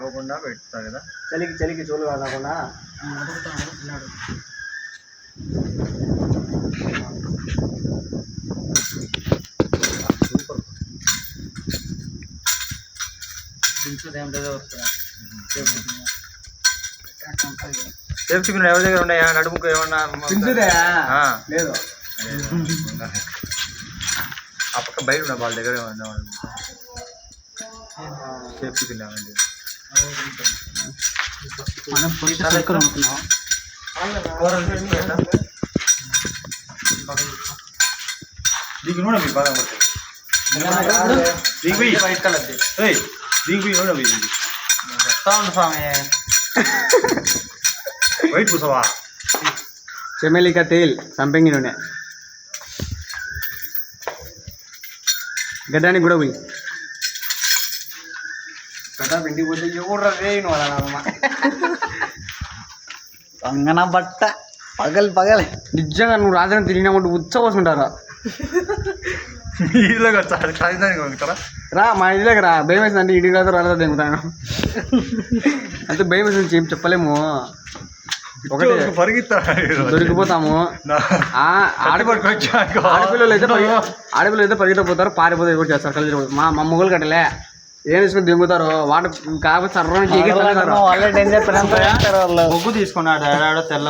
అవ్వకుండా పెడతారు కదా. చలికి చోలు కాకుండా సేఫ్టీ పిన్ ఎవరి దగ్గర ఉన్నాయా? నడుముకు ఏమన్నా లేదు. ఆ పక్క బయట ఉన్న వాళ్ళ దగ్గర ఏమన్నా సేఫ్టీ పిన్ ఏమండి? దీనికి నూనె మీ బాగా పడుతుంది. వైట్ కలర్ దీనికి నూనె వస్తా ఉంది స్వామి. వైట్ పూసవా? चमेली का तेल संपेंगी नूनె గడ్డానికి కూడా పోయి గడ్డ ఇంటికి పోతే ఎవరు రేను అంగన బట్ట పగలు నిజంగా నువ్వు రాత్రి తిరిగినామంటే ఉచ్చపోసుకుంటారా? ఇలాగ సాయంత్రానికి రా మా ఇంటిలోకి రా. భయం వేసింది అంటే ఇంటికి రాదు రాదా దిగుతాను అంతే. భయం వేసింది ఏం చెప్పలేము. ఒకటి దొరికిపోతాము. ఆడపిల్లలు అయితే పరిగెత్తపోతారు, పారిపోతే కూడా చేస్తారు. కలిసి మా మొగలు కట్టలే ఏం తీసుకుని దిగుతారు. వాటి కాకపోతే సర్వానికి వాళ్ళే డేంజర్ మొగ్గు తీసుకున్నాడు తెల్ల